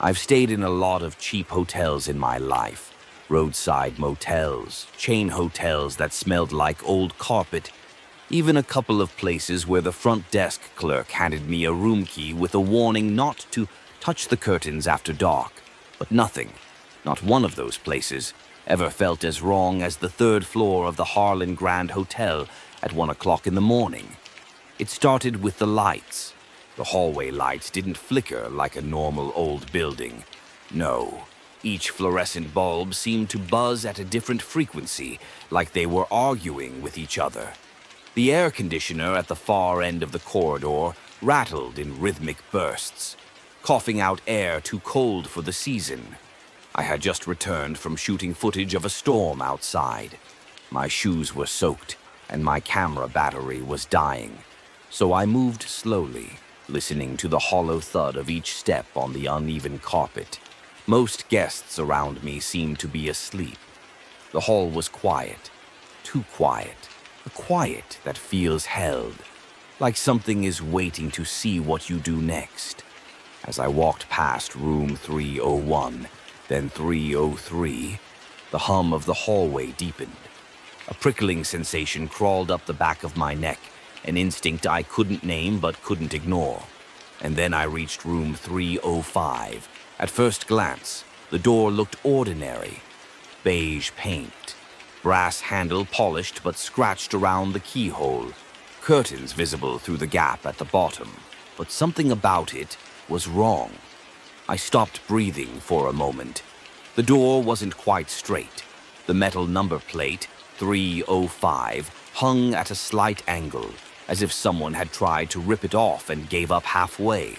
I've stayed in a lot of cheap hotels in my life. Roadside motels, chain hotels that smelled like old carpet, even a couple of places where the front desk clerk handed me a room key with a warning not to touch the curtains after dark. But nothing, not one of those places, ever felt as wrong as the third floor of the Harlan Grand Hotel at 1 o'clock in the morning. It started with the lights. The hallway lights didn't flicker like a normal old building. No, each fluorescent bulb seemed to buzz at a different frequency, like they were arguing with each other. The air conditioner at the far end of the corridor rattled in rhythmic bursts, coughing out air too cold for the season. I had just returned from shooting footage of a storm outside. My shoes were soaked, and my camera battery was dying. So I moved slowly, listening to the hollow thud of each step on the uneven carpet. Most guests around me seemed to be asleep. The hall was quiet, too quiet, a quiet that feels held, like something is waiting to see what you do next. As I walked past room 301, then 303, the hum of the hallway deepened. A prickling sensation crawled up the back of my neck, an instinct I couldn't name but couldn't ignore. And then I reached room 305. At first glance, the door looked ordinary. Beige paint, brass handle polished but scratched around the keyhole, curtains visible through the gap at the bottom. But something about it was wrong. I stopped breathing for a moment. The door wasn't quite straight. The metal number plate, 305, hung at a slight angle, as if someone had tried to rip it off and gave up halfway.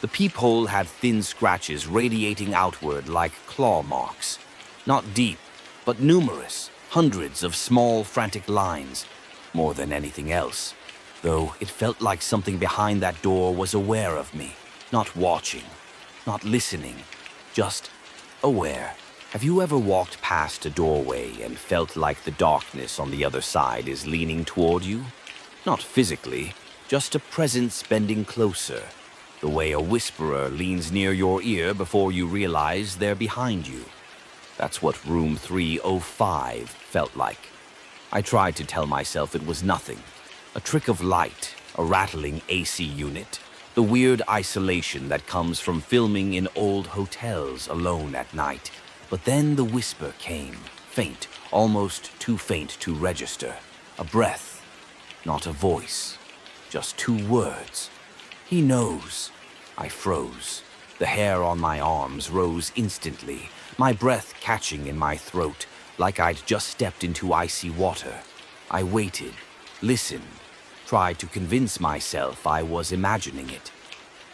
The peephole had thin scratches radiating outward like claw marks. Not deep, but numerous, hundreds of small, frantic lines, more than anything else. Though it felt like something behind that door was aware of me, not watching, not listening, just aware. Have you ever walked past a doorway and felt like the darkness on the other side is leaning toward you? Not physically, just a presence bending closer, the way a whisperer leans near your ear before you realize they're behind you. That's what room 305 felt like. I tried to tell myself it was nothing. A trick of light, a rattling AC unit, the weird isolation that comes from filming in old hotels alone at night. But then the whisper came, faint, almost too faint to register. A breath. Not a voice, just 2 words. He knows. I froze. The hair on my arms rose instantly, my breath catching in my throat, like I'd just stepped into icy water. I waited, listened, tried to convince myself I was imagining it.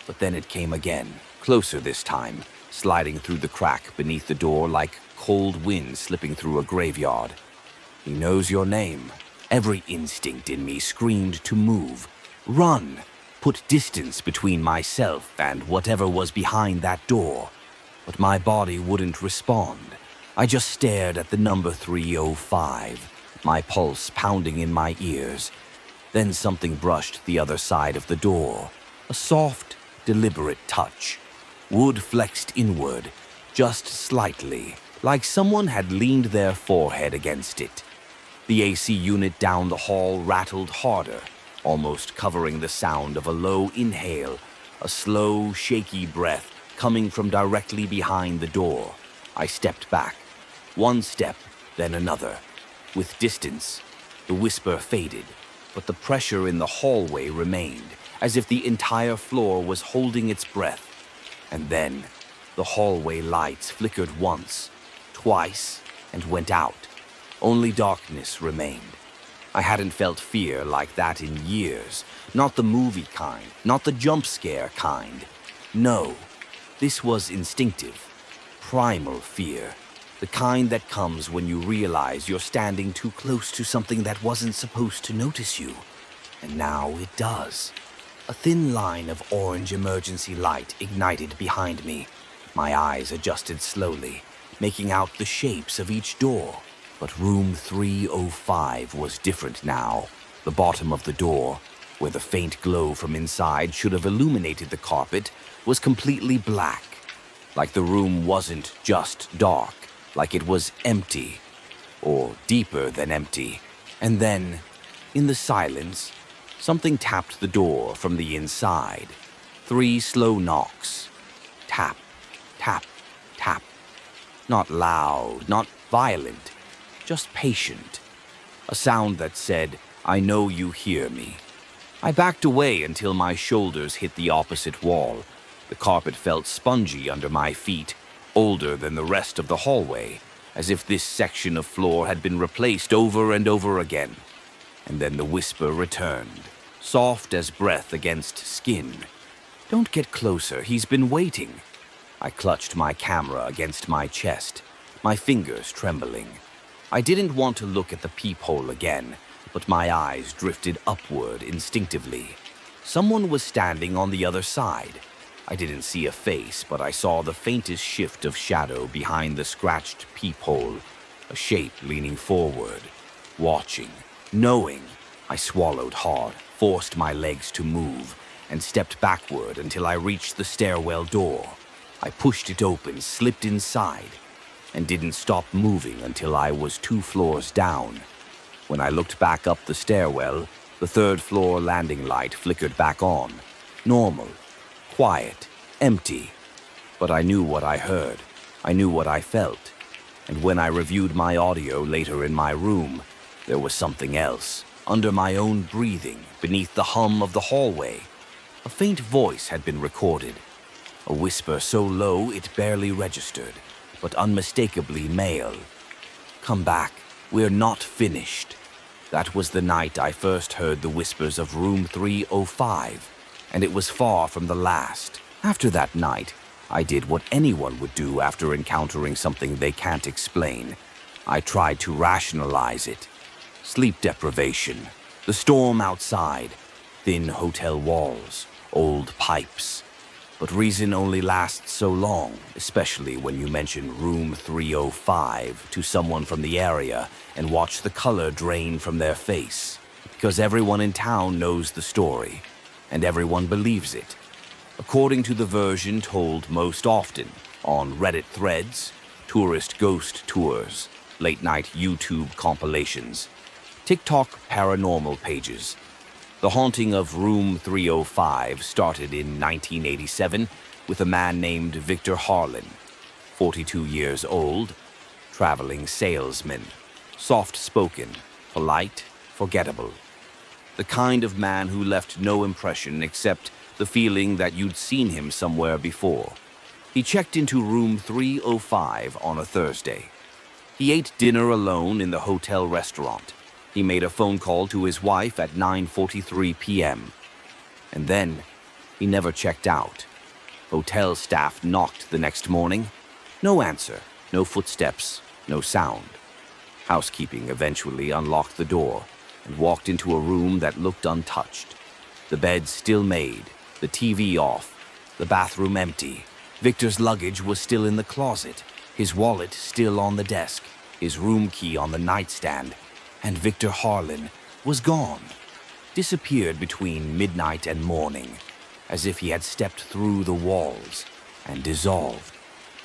But then it came again, closer this time, sliding through the crack beneath the door like cold wind slipping through a graveyard. He knows your name. Every instinct in me screamed to move, run, put distance between myself and whatever was behind that door. But my body wouldn't respond. I just stared at the number 305, my pulse pounding in my ears. Then something brushed the other side of the door, a soft, deliberate touch. Wood flexed inward, just slightly, like someone had leaned their forehead against it. The AC unit down the hall rattled harder, almost covering the sound of a low inhale, a slow, shaky breath coming from directly behind the door. I stepped back. 1 step, then another. With distance, the whisper faded, but the pressure in the hallway remained, as if the entire floor was holding its breath. And then, the hallway lights flickered once, twice, and went out. Only darkness remained. I hadn't felt fear like that in years. Not the movie kind, not the jump scare kind. No, this was instinctive, primal fear. The kind that comes when you realize you're standing too close to something that wasn't supposed to notice you. And now it does. A thin line of orange emergency light ignited behind me. My eyes adjusted slowly, making out the shapes of each door. But room 305 was different now. The bottom of the door, where the faint glow from inside should have illuminated the carpet, was completely black. like the room wasn't just dark, like it was empty, or deeper than empty. And then, in the silence, something tapped the door from the inside. 3 slow knocks. Tap, tap, tap. Not loud, not violent, just patient. A sound that said, "I know you hear me." I backed away until my shoulders hit the opposite wall. The carpet felt spongy under my feet, older than the rest of the hallway, as if this section of floor had been replaced over and over again. And then the whisper returned, soft as breath against skin. "Don't get closer, he's been waiting." I clutched my camera against my chest, my fingers trembling. I didn't want to look at the peephole again, but my eyes drifted upward instinctively. Someone was standing on the other side. I didn't see a face, but I saw the faintest shift of shadow behind the scratched peephole, a shape leaning forward, watching, knowing. I swallowed hard, forced my legs to move, and stepped backward until I reached the stairwell door. I pushed it open, slipped inside, and didn't stop moving until I was 2 floors down. When I looked back up the stairwell, the 3rd floor landing light flickered back on. Normal, quiet, empty. But I knew what I heard. I knew what I felt. And when I reviewed my audio later in my room, there was something else. Under my own breathing, beneath the hum of the hallway, a faint voice had been recorded. A whisper so low it barely registered, but unmistakably male. "Come back. We're not finished." That was the night I first heard the whispers of room 305, and it was far from the last. After that night, I did what anyone would do after encountering something they can't explain. I tried to rationalize it. Sleep deprivation, the storm outside, thin hotel walls, old pipes. But reason only lasts so long, especially when you mention room 305 to someone from the area and watch the color drain from their face. Because everyone in town knows the story, and everyone believes it. According to the version told most often on Reddit threads, tourist ghost tours, late-night YouTube compilations, TikTok paranormal pages. The haunting of room 305 started in 1987 with a man named Victor Harlan, 42 years old, traveling salesman, soft-spoken, polite, forgettable. The kind of man who left no impression except the feeling that you'd seen him somewhere before. He checked into room 305 on a Thursday. He ate dinner alone in the hotel restaurant. He made a phone call to his wife at 9:43 p.m. And then, he never checked out. Hotel staff knocked the next morning. No answer, no footsteps, no sound. Housekeeping eventually unlocked the door and walked into a room that looked untouched. The bed still made, the TV off, the bathroom empty. Victor's luggage was still in the closet, his wallet still on the desk, his room key on the nightstand, and Victor Harlan was gone, disappeared between midnight and morning, as if he had stepped through the walls and dissolved.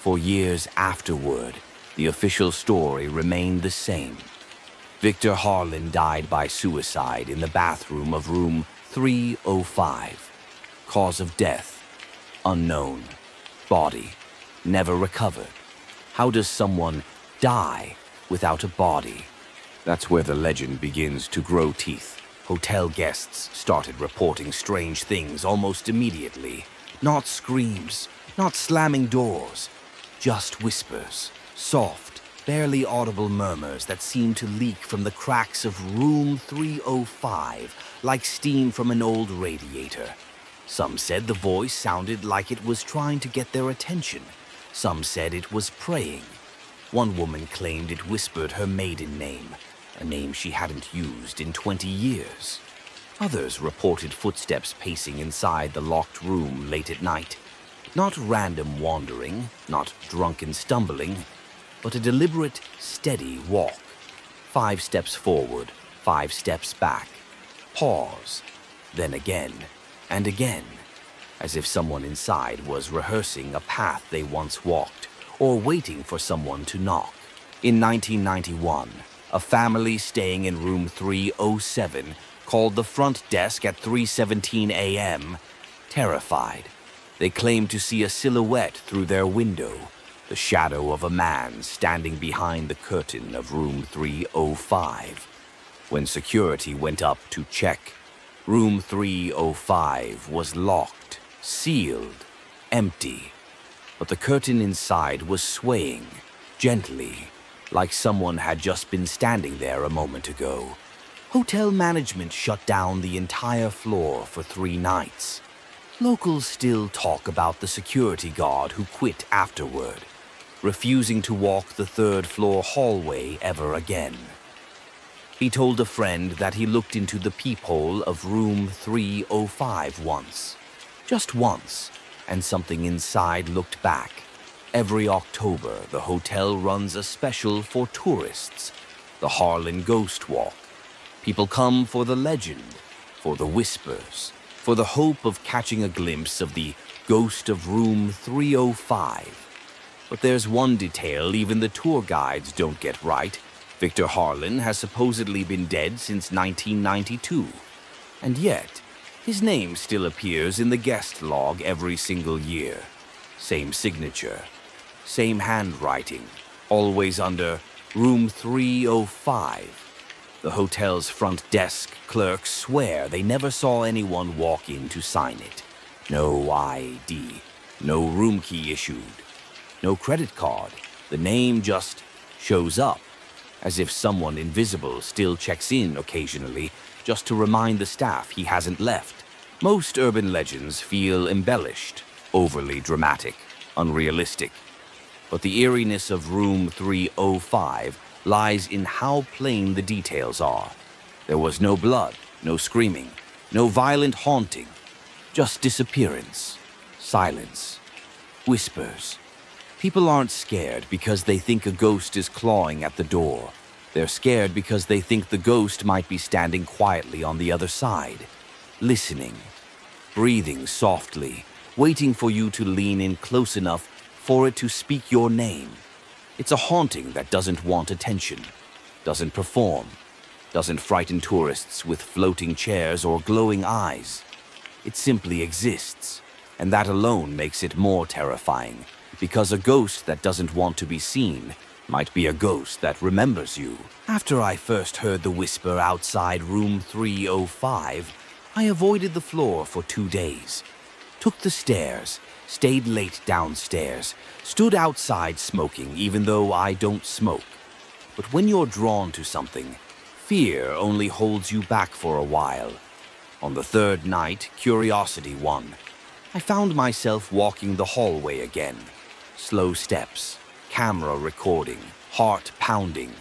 For years afterward, the official story remained the same. Victor Harlan died by suicide in the bathroom of room 305. Cause of death, unknown. Body, never recovered. How does someone die without a body? That's where the legend begins to grow teeth. Hotel guests started reporting strange things almost immediately. Not screams, not slamming doors, just whispers, soft, barely audible murmurs that seemed to leak from the cracks of room 305 like steam from an old radiator. Some said the voice sounded like it was trying to get their attention. Some said it was praying. One woman claimed it whispered her maiden name, a name she hadn't used in 20 years. Others reported footsteps pacing inside the locked room late at night. Not random wandering, not drunken stumbling, but a deliberate, steady walk. 5 steps forward, 5 steps back. Pause, then again, and again. as if someone inside was rehearsing a path they once walked or waiting for someone to knock. In 1991, a family staying in room 307 called the front desk at 3:17 a.m. terrified. They claimed to see a silhouette through their window, the shadow of a man standing behind the curtain of room 305. When security went up to check, room 305 was locked, sealed, empty. But the curtain inside was swaying, gently, like someone had just been standing there a moment ago. Hotel management shut down the entire floor for 3 nights. Locals still talk about the security guard who quit afterward, refusing to walk the 3rd floor hallway ever again. He told a friend that he looked into the peephole of room 305 once. Just once, and something inside looked back. Every October, the hotel runs a special for tourists, the Harlan Ghost Walk. People come for the legend, for the whispers, for the hope of catching a glimpse of the ghost of room 305. But there's one detail even the tour guides don't get right. Victor Harlan has supposedly been dead since 1992, and yet his name still appears in the guest log every single year. Same signature, same handwriting, always under room 305. The hotel's front desk clerks swear they never saw anyone walk in to sign it. No ID, no room key issued, no credit card. The name just shows up, as if someone invisible still checks in occasionally just to remind the staff he hasn't left. Most urban legends feel embellished, overly dramatic, unrealistic. But the eeriness of room 305 lies in how plain the details are. There was no blood, no screaming, no violent haunting, just disappearance, silence, whispers. People aren't scared because they think a ghost is clawing at the door. They're scared because they think the ghost might be standing quietly on the other side, listening, breathing softly, waiting for you to lean in close enough for it to speak your name. It's a haunting that doesn't want attention, doesn't perform, doesn't frighten tourists with floating chairs or glowing eyes. It simply exists, and that alone makes it more terrifying, because a ghost that doesn't want to be seen might be a ghost that remembers you. After I first heard the whisper outside room 305, I avoided the floor for 2 days. Took the stairs, stayed late downstairs, stood outside smoking even though I don't smoke. But when you're drawn to something, fear only holds you back for a while. On the 3rd night, curiosity won. I found myself walking the hallway again. Slow steps, camera recording, heart pounding.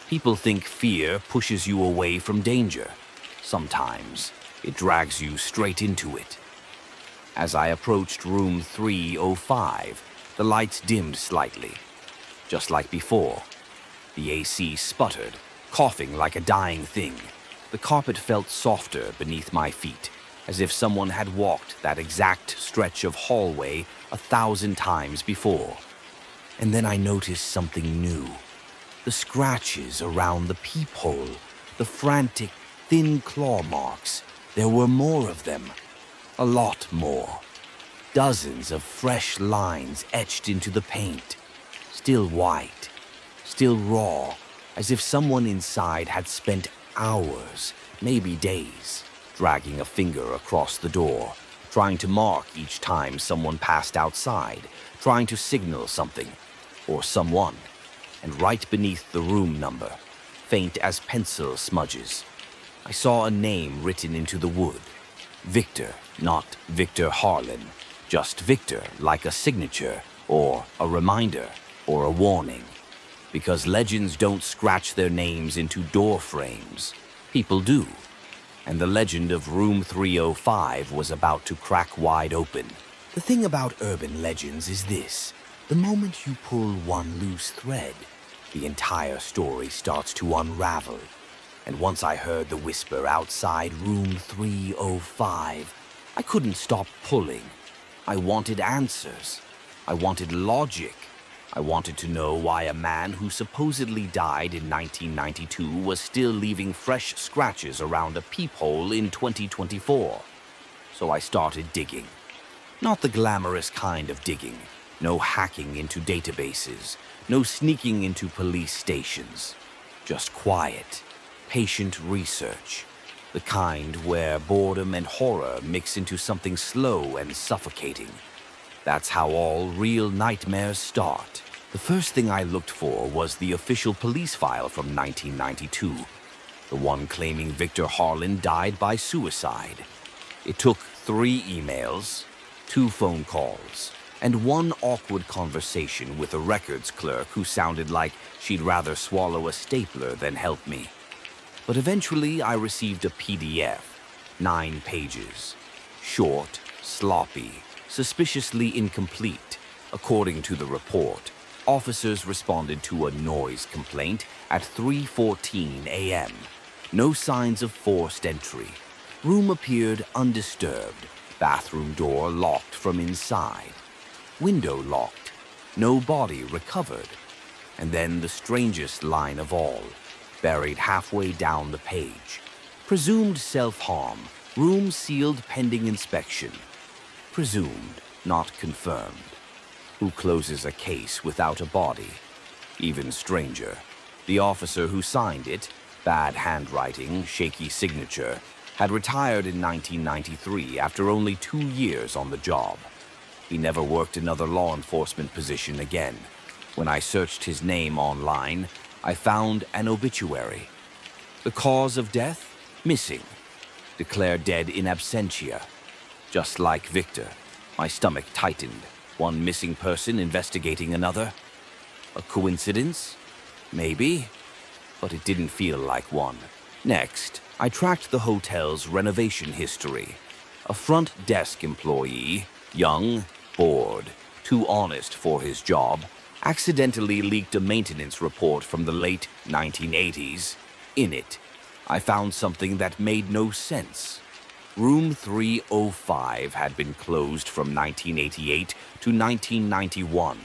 People think fear pushes you away from danger. Sometimes it drags you straight into it. As I approached room 305, the lights dimmed slightly. Just like before, the AC sputtered, coughing like a dying thing. The carpet felt softer beneath my feet, as if someone had walked that exact stretch of hallway 1,000 times before. And then I noticed something new. The scratches around the peephole, the frantic, thin claw marks. There were more of them. A lot more. Dozens of fresh lines etched into the paint. Still white, still raw, as if someone inside had spent hours, maybe days, dragging a finger across the door, trying to mark each time someone passed outside, trying to signal something, or someone. And right beneath the room number, faint as pencil smudges, I saw a name written into the wood. Victor, not Victor Harlan, just Victor, like a signature, or a reminder, or a warning. Because legends don't scratch their names into door frames. People do. And the legend of room 305 was about to crack wide open. The thing about urban legends is this. The moment you pull one loose thread, the entire story starts to unravel. And once I heard the whisper outside room 305, I couldn't stop pulling. I wanted answers. I wanted logic. I wanted to know why a man who supposedly died in 1992 was still leaving fresh scratches around a peephole in 2024. So I started digging. Not the glamorous kind of digging. No hacking into databases. No sneaking into police stations. Just quiet, patient research. The kind where boredom and horror mix into something slow and suffocating. That's how all real nightmares start. The first thing I looked for was the official police file from 1992. The one claiming Victor Harlan died by suicide. It took 3 emails, 2 phone calls, and 1 awkward conversation with a records clerk who sounded like she'd rather swallow a stapler than help me. But eventually I received a PDF, 9 pages. Short, sloppy, suspiciously incomplete. According to the report, officers responded to a noise complaint at 3:14 a.m. No signs of forced entry. Room appeared undisturbed. Bathroom door locked from inside. Window locked. No body recovered. And then the strangest line of all, buried halfway down the page. Presumed self-harm. Room sealed pending inspection. Presumed, not confirmed. Who closes a case without a body? Even stranger, the officer who signed it, bad handwriting, shaky signature, had retired in 1993 after only 2 years on the job. He never worked another law enforcement position again. When I searched his name online, I found an obituary. The cause of death? Missing. Declared dead in absentia. Just like Victor, my stomach tightened. One missing person investigating another. A coincidence? Maybe, but it didn't feel like one. Next, I tracked the hotel's renovation history. A front desk employee, young, bored, too honest for his job, accidentally leaked a maintenance report from the late 1980s. In it, I found something that made no sense. Room 305 had been closed from 1988 to 1991,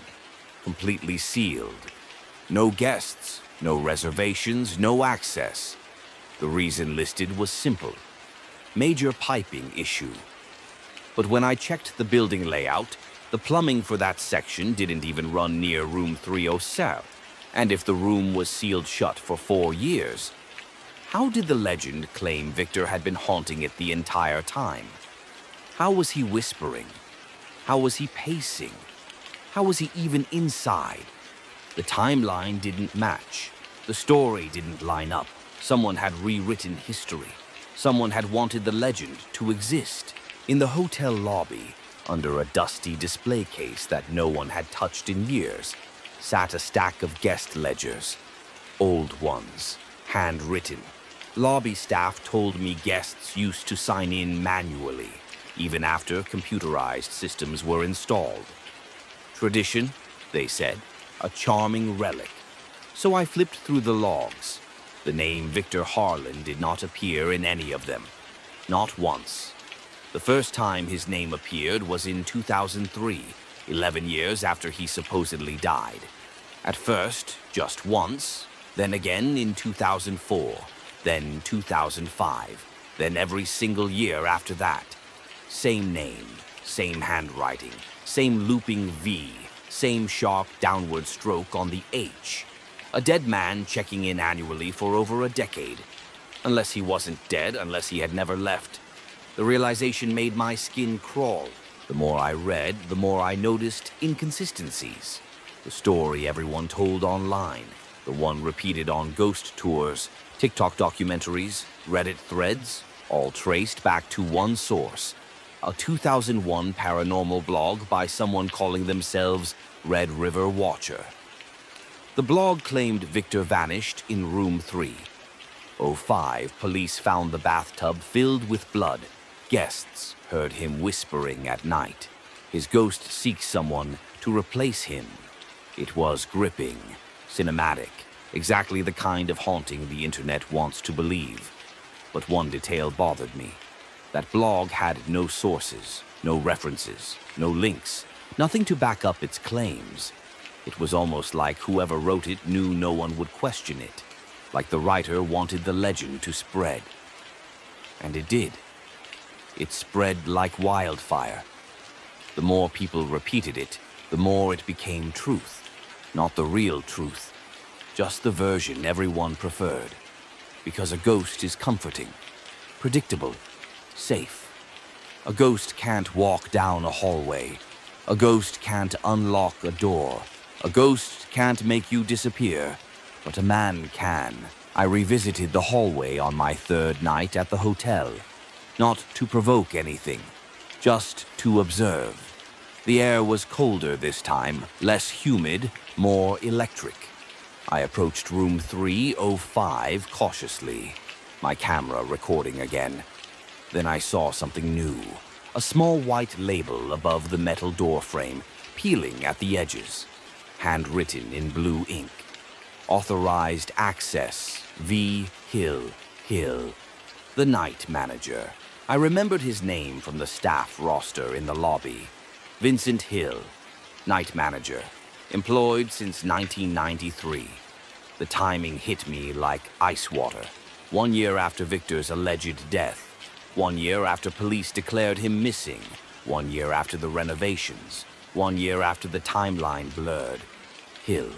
completely sealed. No guests, no reservations, no access. The reason listed was simple: major piping issue. But when I checked the building layout, the plumbing for that section didn't even run near room 307. And if the room was sealed shut for 4 years, how did the legend claim Victor had been haunting it the entire time? How was he whispering? How was he pacing? How was he even inside? The timeline didn't match. The story didn't line up. Someone had rewritten history. Someone had wanted the legend to exist. In the hotel lobby, under a dusty display case that no one had touched in years, sat a stack of guest ledgers. Old ones, handwritten. Lobby staff told me guests used to sign in manually, even after computerized systems were installed. Tradition, they said, a charming relic. So I flipped through the logs. The name Victor Harlan did not appear in any of them. Not once. The first time his name appeared was in 2003, 11 years after he supposedly died. At first, just once, then again in 2004. Then 2005, then every single year after that. Same name, same handwriting, same looping V, same sharp downward stroke on the H. A dead man checking in annually for over a decade. Unless he wasn't dead, unless he had never left. The realization made my skin crawl. The more I read, the more I noticed inconsistencies. The story everyone told online, the one repeated on ghost tours, TikTok documentaries, Reddit threads, all traced back to one source, a 2001 paranormal blog by someone calling themselves Red River Watcher. The blog claimed Victor vanished in room 305. Police found the bathtub filled with blood. Guests heard him whispering at night. His ghost seeks someone to replace him. It was gripping, cinematic. Exactly the kind of haunting the internet wants to believe. But one detail bothered me. That blog had no sources, no references, no links, nothing to back up its claims. It was almost like whoever wrote it knew no one would question it, like the writer wanted the legend to spread. And it did. It spread like wildfire. The more people repeated it, the more it became truth. Not the real truth, just the version everyone preferred. Because a ghost is comforting, predictable, safe. A ghost can't walk down a hallway. A ghost can't unlock a door. A ghost can't make you disappear, but a man can. I revisited the hallway on my third night at the hotel, not to provoke anything, just to observe. The air was colder this time, less humid, more electric. I approached room 305 cautiously, my camera recording again. Then I saw something new, a small white label above the metal door frame, peeling at the edges, handwritten in blue ink. Authorized access, V. Hill, Hill. The night manager. I remembered his name from the staff roster in the lobby. Vincent Hill, night manager, employed since 1993. The timing hit me like ice water. 1 year after Victor's alleged death. 1 year after police declared him missing. 1 year after the renovations. 1 year after the timeline blurred. Hill,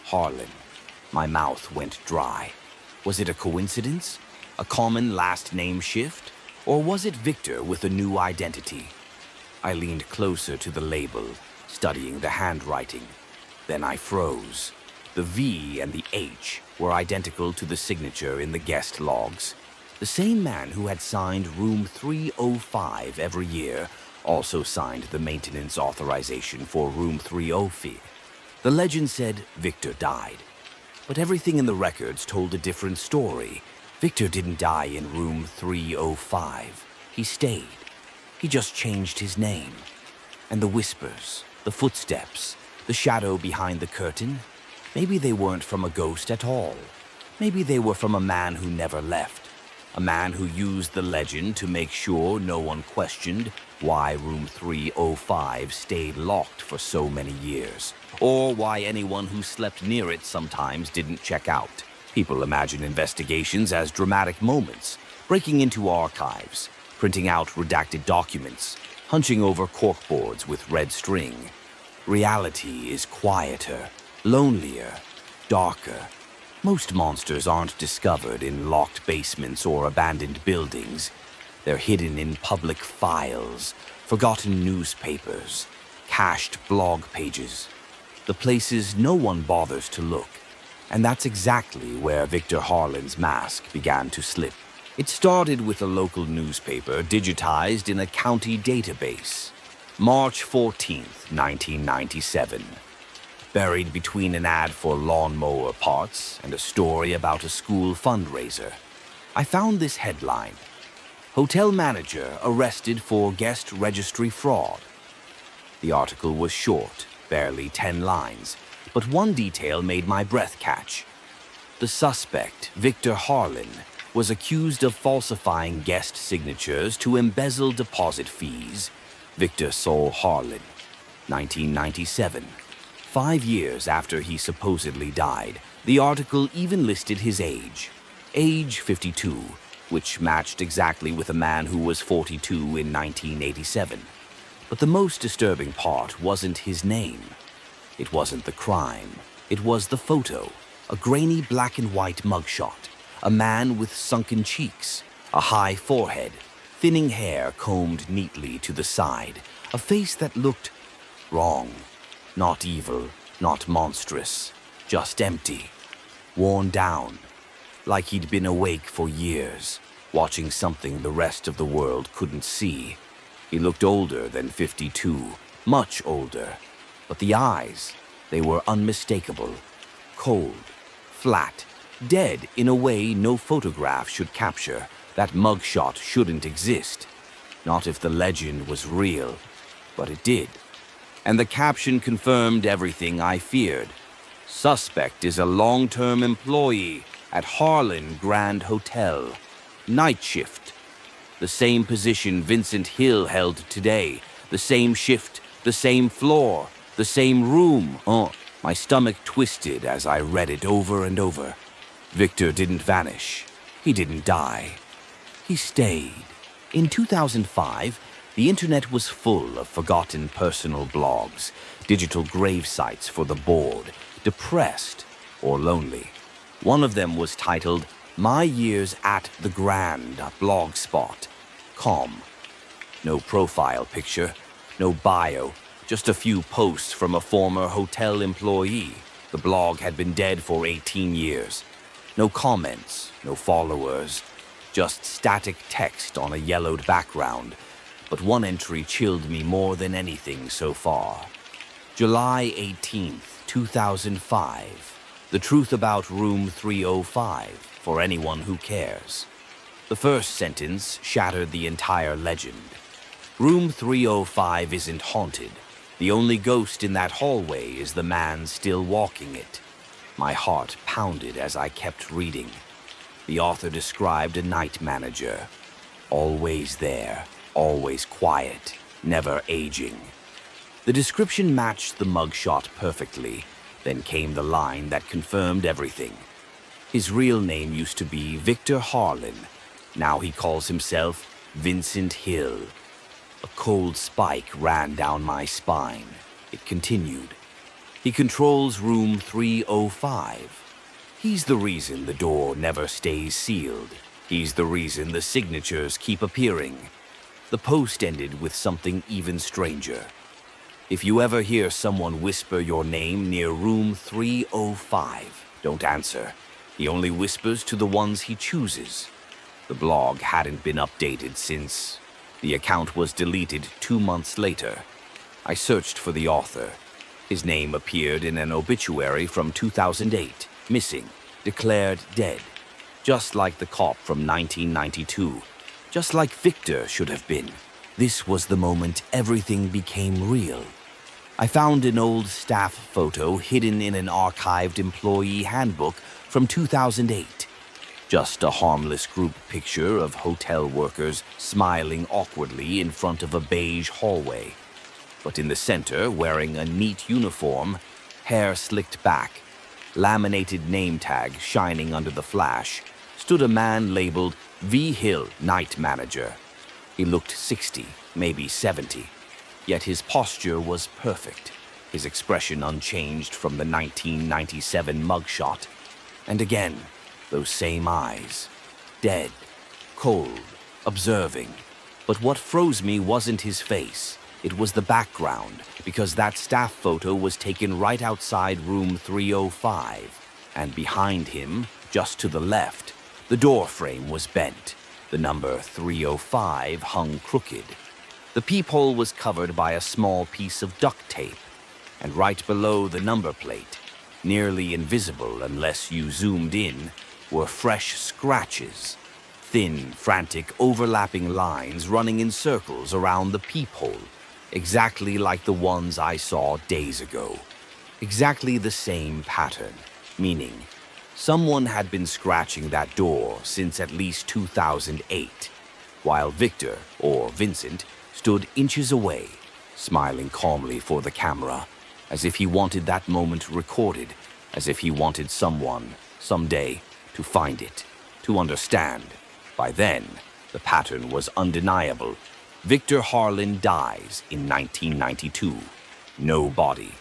Harlan. My mouth went dry. Was it a coincidence? A common last name shift? Or was it Victor with a new identity? I leaned closer to the label, studying the handwriting. Then I froze. The V and the H were identical to the signature in the guest logs. The same man who had signed room 305 every year also signed the maintenance authorization for room 305. The legend said Victor died. But everything in the records told a different story. Victor didn't die in room 305. He stayed. He just changed his name. And the whispers, the footsteps, the shadow behind the curtain, maybe they weren't from a ghost at all. Maybe they were from a man who never left. A man who used the legend to make sure no one questioned why room 305 stayed locked for so many years, or why anyone who slept near it sometimes didn't check out. People imagine investigations as dramatic moments, breaking into archives, printing out redacted documents, hunching over corkboards with red string. Reality is quieter, lonelier, darker. Most monsters aren't discovered in locked basements or abandoned buildings. They're hidden in public files, forgotten newspapers, cached blog pages, the places no one bothers to look. And that's exactly where Victor Harlan's mask began to slip. It started with a local newspaper digitized in a county database. March 14th, 1997. Buried between an ad for lawnmower parts and a story about a school fundraiser, I found this headline: Hotel manager arrested for guest registry fraud. The article was short, barely 10 lines, but one detail made my breath catch. The suspect, Victor Harlan, was accused of falsifying guest signatures to embezzle deposit fees. Victor Saul Harlan, 1997. 5 years after he supposedly died, the article even listed his age 52, which matched exactly with a man who was 42 in 1987. But the most disturbing part wasn't his name. It wasn't the crime. It was the photo, a grainy black and white mugshot, a man with sunken cheeks, a high forehead, thinning hair combed neatly to the side, a face that looked wrong. Not evil, not monstrous, just empty, worn down, like he'd been awake for years, watching something the rest of the world couldn't see. He looked older than 52, much older, but the eyes, they were unmistakable, cold, flat, dead in a way no photograph should capture. That mugshot shouldn't exist. Not if the legend was real, but it did. And the caption confirmed everything I feared. Suspect is a long-term employee at Harlan Grand Hotel. Night shift. The same position Vincent Hill held today. The same shift, the same floor, the same room. Oh, my stomach twisted as I read it over and over. Victor didn't vanish. He didn't die. He stayed. In 2005, the internet was full of forgotten personal blogs, digital grave sites for the bored, depressed, or lonely. One of them was titled My Years at the Grand Blogspot.com. No profile picture, no bio, just a few posts from a former hotel employee. The blog had been dead for 18 years. No comments, no followers, just static text on a yellowed background. But one entry chilled me more than anything so far. July 18th, 2005. The truth about room 305 for anyone who cares. The first sentence shattered the entire legend. Room 305 isn't haunted. The only ghost in that hallway is the man still walking it. My heart pounded as I kept reading. The author described a night manager. Always there, always quiet, never aging. The description matched the mugshot perfectly. Then came the line that confirmed everything. His real name used to be Victor Harlan. Now he calls himself Vincent Hill. A cold spike ran down my spine. It continued. He controls room 305. He's the reason the door never stays sealed. He's the reason the signatures keep appearing. The post ended with something even stranger. If you ever hear someone whisper your name near room 305, don't answer. He only whispers to the ones he chooses. The blog hadn't been updated since. The account was deleted 2 months later. I searched for the author. His name appeared in an obituary from 2008, missing, declared dead. Just like the cop from 1992. Just like Victor should have been. This was the moment everything became real. I found an old staff photo hidden in an archived employee handbook from 2008. Just a harmless group picture of hotel workers smiling awkwardly in front of a beige hallway. But in the center, wearing a neat uniform, hair slicked back, laminated name tag shining under the flash, stood a man labeled V. Hill, Night Manager. He looked 60, maybe 70. Yet his posture was perfect, his expression unchanged from the 1997 mugshot. And again, those same eyes. Dead, cold, observing. But what froze me wasn't his face. It was the background, because that staff photo was taken right outside room 305. And behind him, just to the left, the door frame was bent. The number 305 hung crooked. The peephole was covered by a small piece of duct tape. And right below the number plate, nearly invisible unless you zoomed in, were fresh scratches. Thin, frantic, overlapping lines running in circles around the peephole. Exactly like the ones I saw days ago. Exactly the same pattern, meaning someone had been scratching that door since at least 2008, while Victor, or Vincent, stood inches away, smiling calmly for the camera, as if he wanted that moment recorded, as if he wanted someone, someday, to find it, to understand. By then, the pattern was undeniable. Victor Harlan dies in 1992. No body.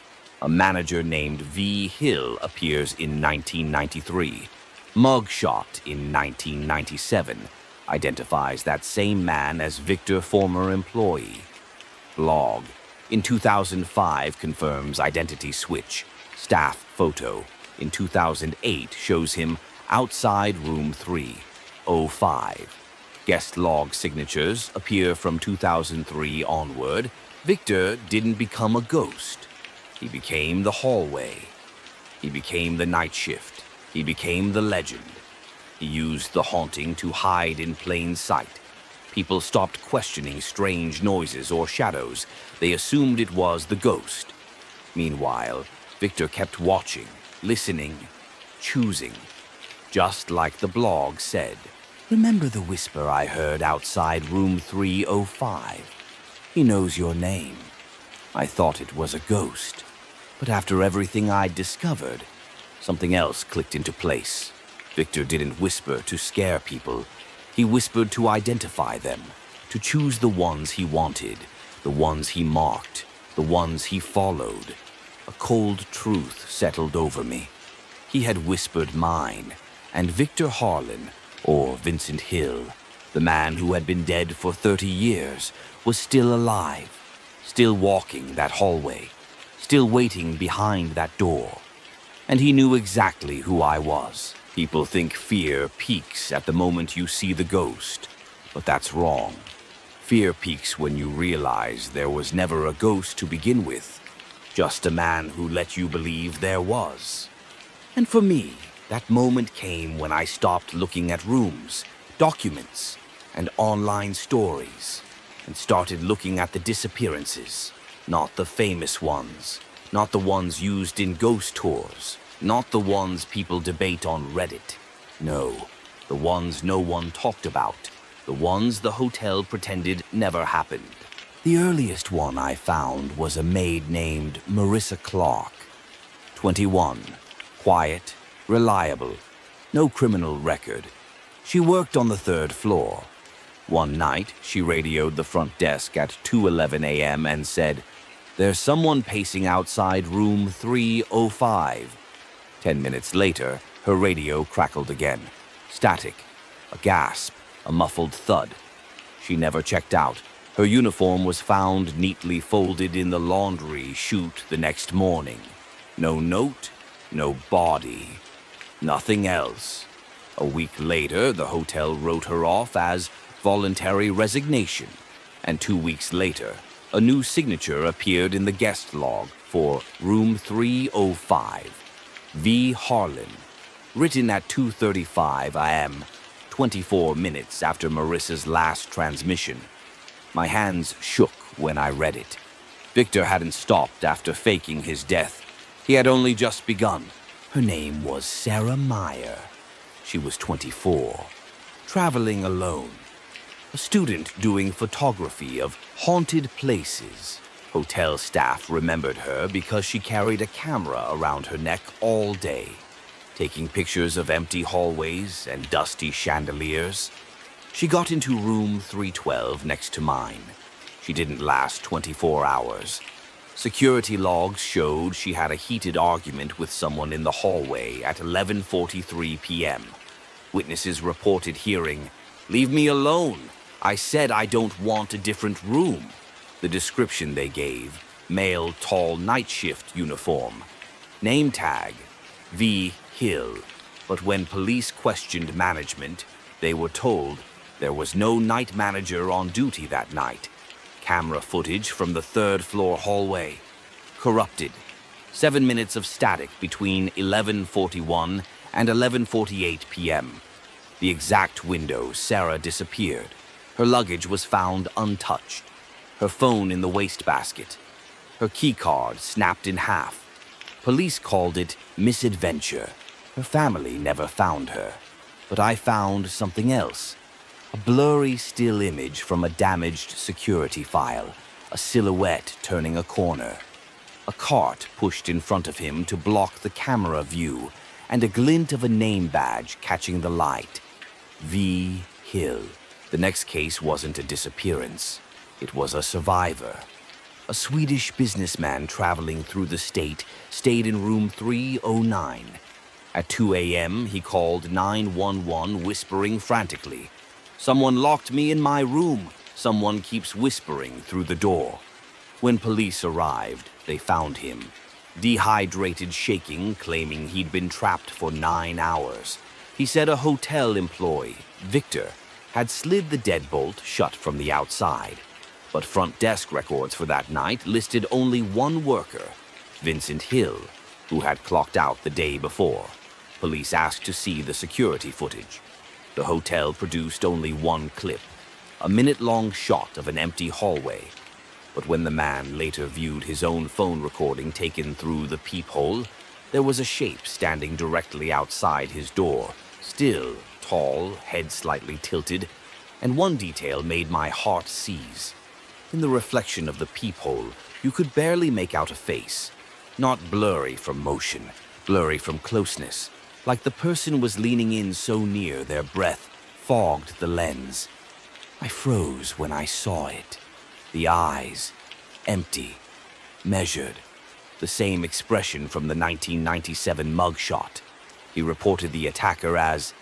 A manager named V. Hill appears in 1993. Mugshot in 1997 identifies that same man as Victor, former employee. Blog in 2005 confirms identity switch. Staff photo in 2008 shows him outside room 305. Guest log signatures appear from 2003 onward. Victor didn't become a ghost. He became the hallway. He became the night shift. He became the legend. He used the haunting to hide in plain sight. People stopped questioning strange noises or shadows. They assumed it was the ghost. Meanwhile, Victor kept watching, listening, choosing. Just like the blog said. Remember the whisper I heard outside room 305? He knows your name. I thought it was a ghost, but after everything I'd discovered, something else clicked into place. Victor didn't whisper to scare people. He whispered to identify them, to choose the ones he wanted, the ones he marked, the ones he followed. A cold truth settled over me. He had whispered mine, and Victor Harlan, or Vincent Hill, the man who had been dead for 30 years, was still alive, still walking that hallway, still waiting behind that door. And he knew exactly who I was. People think fear peaks at the moment you see the ghost, but that's wrong. Fear peaks when you realize there was never a ghost to begin with, just a man who let you believe there was. And for me, that moment came when I stopped looking at rooms, documents, and online stories, and started looking at the disappearances, not the famous ones, not the ones used in ghost tours, not the ones people debate on Reddit. No, the ones no one talked about, the ones the hotel pretended never happened. The earliest one I found was a maid named Marissa Clark, 21, quiet, reliable, no criminal record. She worked on the 3rd floor. One night, she radioed the front desk at 2:11 a.m. and said, "There's someone pacing outside room 305. 10 minutes later, her radio crackled again. Static, a gasp, a muffled thud. She never checked out. Her uniform was found neatly folded in the laundry chute the next morning. No note, no body, nothing else. A week later, the hotel wrote her off as voluntary resignation, and 2 weeks later, a new signature appeared in the guest log for room 305. V. Harlan, written at 2:35 a.m., 24 minutes after Marissa's last transmission. My hands shook when I read it. Victor hadn't stopped after faking his death. He had only just begun. Her name was Sarah Meyer. She was 24, traveling alone. A student doing photography of haunted places. Hotel staff remembered her because she carried a camera around her neck all day, taking pictures of empty hallways and dusty chandeliers. She got into room 312 next to mine. She didn't last 24 hours. Security logs showed she had a heated argument with someone in the hallway at 11:43 p.m. Witnesses reported hearing, "Leave me alone. I said I don't want a different room." The description they gave, male tall night shift uniform. Name tag, V. Hill. But when police questioned management, they were told there was no night manager on duty that night. Camera footage from the 3rd floor hallway. Corrupted. 7 minutes of static between 11:41 and 11:48 p.m. The exact window Sarah disappeared. Her luggage was found untouched. Her phone in the wastebasket. Her keycard snapped in half. Police called it misadventure. Her family never found her. But I found something else. A blurry still image from a damaged security file. A silhouette turning a corner. A cart pushed in front of him to block the camera view, and a glint of a name badge catching the light. V. Hill. The next case wasn't a disappearance. It was a survivor. A Swedish businessman traveling through the state stayed in room 309. At 2 a.m., he called 911 whispering frantically, "Someone locked me in my room. Someone keeps whispering through the door." When police arrived, they found him, dehydrated, shaking, claiming he'd been trapped for 9 hours. He said a hotel employee, Victor, had slid the deadbolt shut from the outside. But front desk records for that night listed only one worker, Vincent Hill, who had clocked out the day before. Police asked to see the security footage. The hotel produced only one clip, a minute-long shot of an empty hallway. But when the man later viewed his own phone recording taken through the peephole, there was a shape standing directly outside his door, still tall, head slightly tilted, and one detail made my heart seize. In the reflection of the peephole, you could barely make out a face, not blurry from motion, blurry from closeness, like the person was leaning in so near their breath fogged the lens. I froze when I saw it. The eyes, empty, measured, the same expression from the 1997 mugshot. He reported the attacker as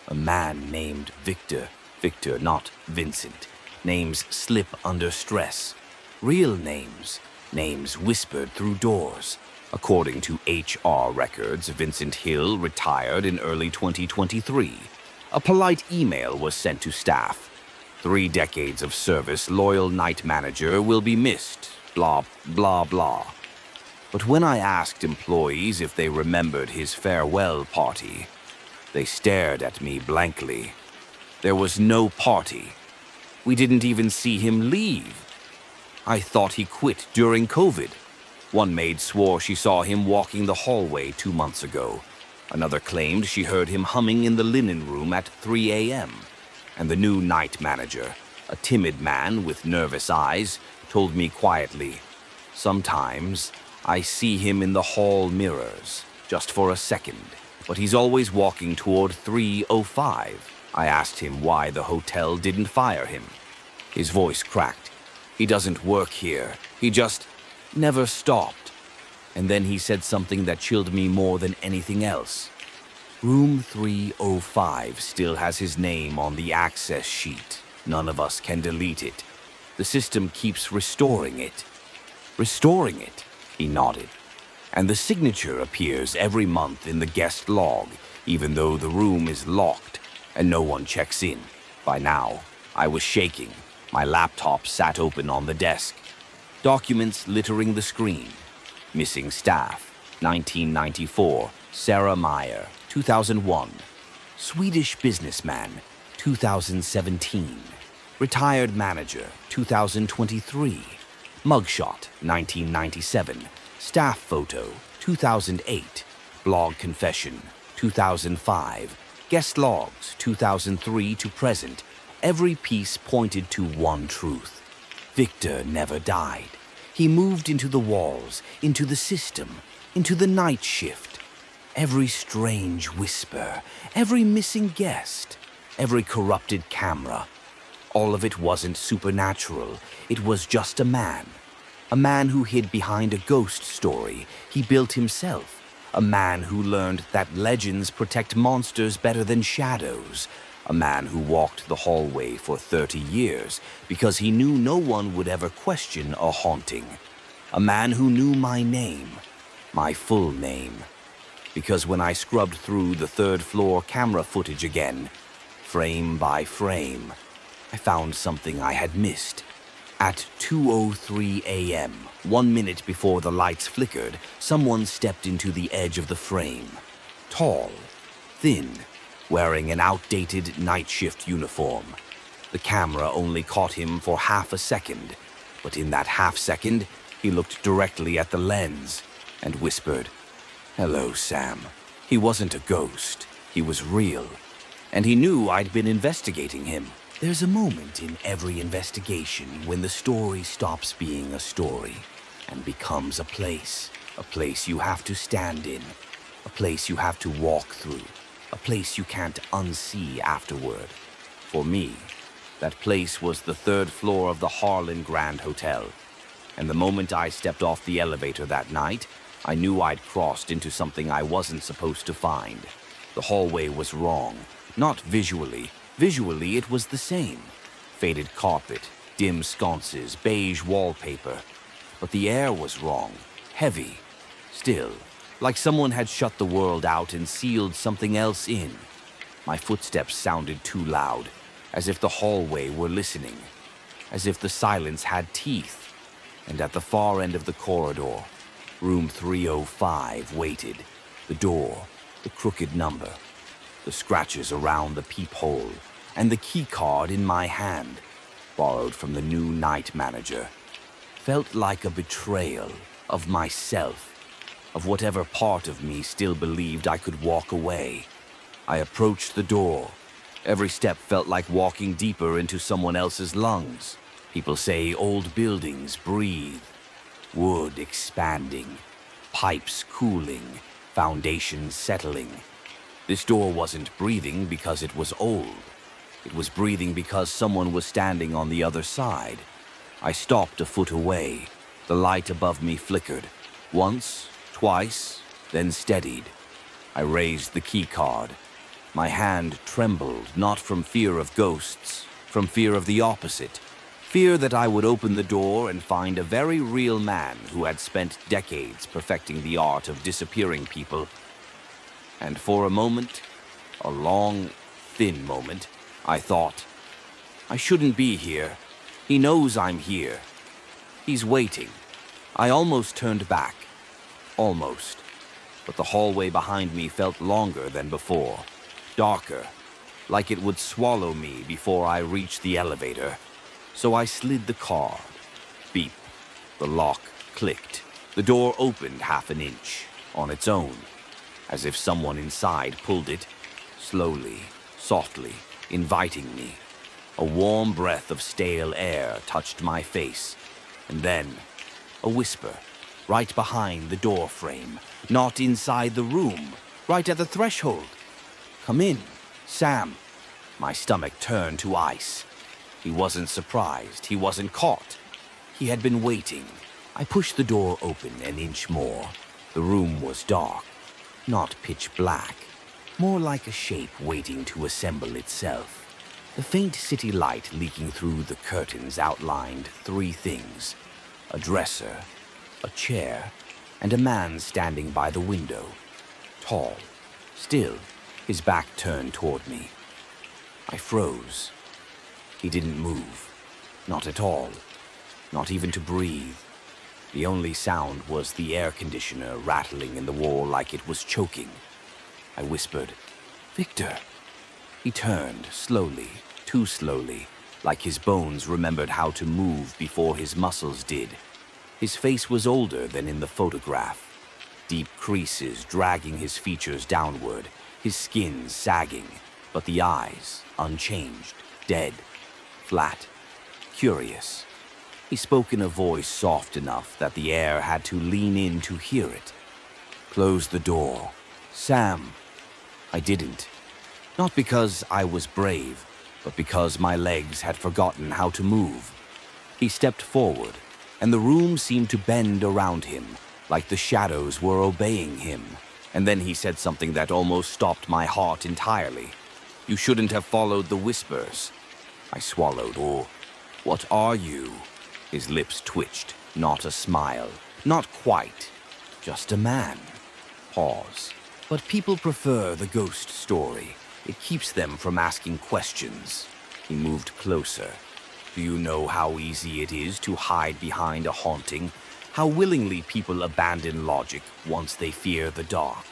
a man named Victor. Victor, not Vincent. Names slip under stress. Real names. Names whispered through doors. According to HR records, Vincent Hill retired in early 2023. A polite email was sent to staff. 3 decades of service, loyal night manager will be missed. Blah, blah, blah. But when I asked employees if they remembered his farewell party, they stared at me blankly. There was no party. We didn't even see him leave. I thought he quit during COVID. One maid swore she saw him walking the hallway 2 months ago. Another claimed she heard him humming in the linen room at 3 a.m. And the new night manager, a timid man with nervous eyes, told me quietly, "Sometimes I see him in the hall mirrors, just for a second, but he's always walking toward 305. I asked him why the hotel didn't fire him. His voice cracked. He doesn't work here. He just never stopped. And then he said something that chilled me more than anything else. Room 305 still has his name on the access sheet. None of us can delete it. The system keeps restoring it. Restoring it, he nodded. And the signature appears every month in the guest log, even though the room is locked and no one checks in. By now, I was shaking. My laptop sat open on the desk. Documents littering the screen. Missing staff, 1994, Sarah Meyer, 2001. Swedish businessman, 2017. Retired manager, 2023. Mugshot, 1997. Staff photo, 2008. Blog confession, 2005. Guest logs, 2003 to present. Every piece pointed to one truth. Victor never died. He moved into the walls, into the system, into the night shift. Every strange whisper, every missing guest, every corrupted camera. All of it wasn't supernatural. It was just a man. A man who hid behind a ghost story he built himself. A man who learned that legends protect monsters better than shadows. A man who walked the hallway for 30 years because he knew no one would ever question a haunting. A man who knew my name, my full name. Because when I scrubbed through the third-floor camera footage again, frame by frame, I found something I had missed. At 2:03 a.m., 1 minute before the lights flickered, someone stepped into the edge of the frame. Tall, thin, wearing an outdated night shift uniform. The camera only caught him for half a second, but in that half second, he looked directly at the lens and whispered, "Hello, Sam." He wasn't a ghost. He was real. And he knew I'd been investigating him. There's a moment in every investigation when the story stops being a story and becomes a place you have to stand in, a place you have to walk through, a place you can't unsee afterward. For me, that place was the 3rd floor of the Harlan Grand Hotel, and the moment I stepped off the elevator that night, I knew I'd crossed into something I wasn't supposed to find. The hallway was wrong, not visually. Visually, it was the same. Faded carpet, dim sconces, beige wallpaper. But the air was wrong, heavy, still, like someone had shut the world out and sealed something else in. My footsteps sounded too loud, as if the hallway were listening, as if the silence had teeth. And at the far end of the corridor, room 305 waited. The door, the crooked number, the scratches around the peephole, and the key card in my hand, borrowed from the new night manager, felt like a betrayal of myself, of whatever part of me still believed I could walk away. I approached the door, Every step felt like walking deeper into someone else's lungs. People say old buildings breathe, wood expanding, pipes cooling, foundations settling. This door wasn't breathing because it was old. It was breathing because someone was standing on the other side. I stopped a foot away. The light above me flickered. Once, twice, then steadied. I raised the key card. My hand trembled, not from fear of ghosts, from fear of the opposite. Fear that I would open the door and find a very real man who had spent decades perfecting the art of disappearing people. And for a moment, a long, thin moment, I thought, I shouldn't be here. He knows I'm here. He's waiting. I almost turned back. Almost. But the hallway behind me felt longer than before. Darker. Like it would swallow me before I reached the elevator. So I slid the card. Beep. The lock clicked. The door opened half an inch, on its own, as if someone inside pulled it, slowly, softly, inviting me. A warm breath of stale air touched my face, and then a whisper, right behind the door frame, not inside the room, right at the threshold. Come in, Sam. My stomach turned to ice. He wasn't surprised. He wasn't caught. He had been waiting. I pushed the door open an inch more. The room was dark, not pitch black, more like a shape waiting to assemble itself. The faint city light leaking through the curtains outlined three things: a dresser, a chair, and a man standing by the window. Tall, still, his back turned toward me. I froze. He didn't move. Not at all. Not even to breathe. The only sound was the air conditioner rattling in the wall like it was choking. I whispered, "Victor." He turned, slowly, too slowly, like his bones remembered how to move before his muscles did. His face was older than in the photograph. Deep creases dragging his features downward, his skin sagging, but the eyes unchanged, dead, flat, curious. He spoke in a voice soft enough that the air had to lean in to hear it. "Close the door. Sam." I didn't. Not because I was brave, but because my legs had forgotten how to move. He stepped forward, and the room seemed to bend around him, like the shadows were obeying him. And then he said something that almost stopped my heart entirely. "You shouldn't have followed the whispers." I swallowed. "Oh, what are you?" His lips twitched, not a smile, not quite, just a man. Pause. But people prefer the ghost story. It keeps them from asking questions. He moved closer. "Do you know how easy it is to hide behind a haunting? How willingly people abandon logic once they fear the dark?"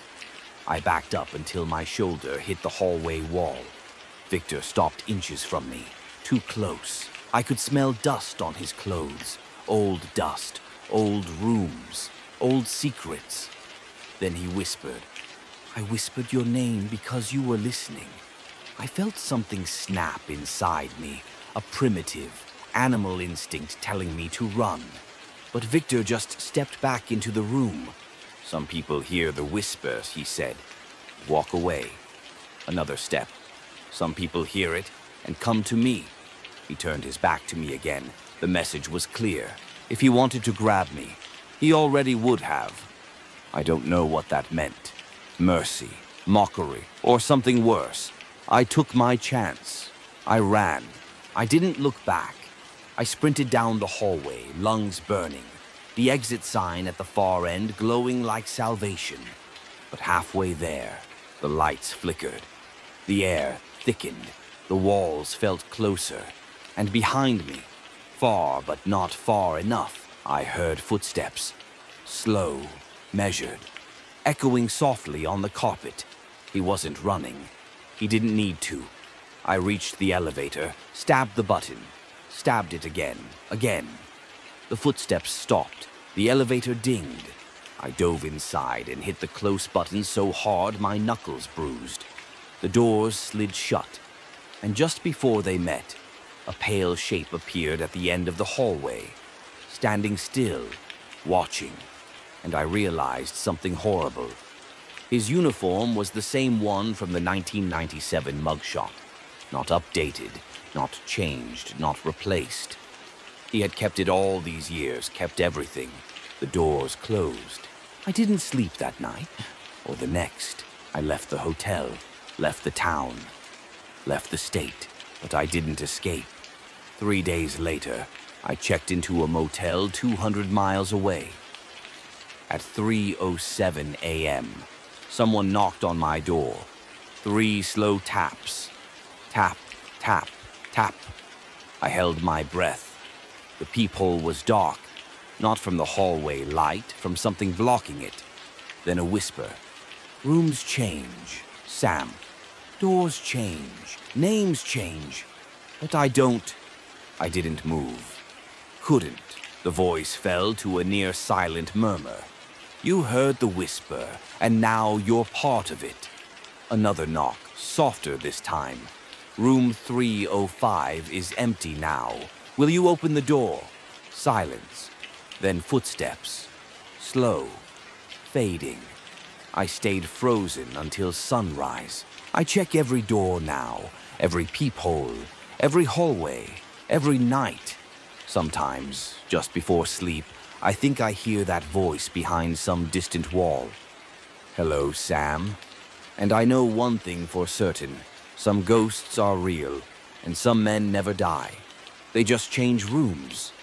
I backed up until my shoulder hit the hallway wall. Victor stopped inches from me, too close. I could smell dust on his clothes, old dust, old rooms, old secrets. Then he whispered. "I whispered your name because you were listening." I felt something snap inside me, a primitive, animal instinct telling me to run. But Victor just stepped back into the room. "Some people hear the whispers," he said. "Walk away." Another step. "Some people hear it and come to me." He turned his back to me again. The message was clear. If he wanted to grab me, he already would have. I don't know what that meant. Mercy, mockery, or something worse. I took my chance. I ran. I didn't look back. I sprinted down the hallway, lungs burning. The exit sign at the far end glowing like salvation. But halfway there, the lights flickered. The air thickened. The walls felt closer. And behind me, far but not far enough, I heard footsteps. Slow, measured, echoing softly on the carpet. He wasn't running. He didn't need to. I reached the elevator, stabbed the button, stabbed it again. The footsteps stopped. The elevator dinged. I dove inside and hit the close button so hard my knuckles bruised. The doors slid shut. And just before they met, a pale shape appeared at the end of the hallway, standing still, watching, and I realized something horrible. His uniform was the same one from the 1997 mugshot, not updated, not changed, not replaced. He had kept it all these years, kept everything, the doors closed. I didn't sleep that night, or the next. I left the hotel, left the town, left the state, but I didn't escape. 3 days later, I checked into a motel 200 miles away. At 3:07 a.m., someone knocked on my door. 3 slow taps. Tap, tap, tap. I held my breath. The peephole was dark, not from the hallway light, from something blocking it. Then a whisper. Rooms change, Sam. Doors change, names change. But I didn't move. Couldn't. The voice fell to a near silent murmur. You heard the whisper, and now you're part of it. Another knock, softer this time. Room 305 is empty now. Will you open the door? Silence. Then footsteps. Slow. Fading. I stayed frozen until sunrise. I check every door now, every peephole, every hallway, every night. Sometimes, just before sleep, I think I hear that voice behind some distant wall. Hello, Sam. And I know one thing for certain. Some ghosts are real, and some men never die. They just change rooms.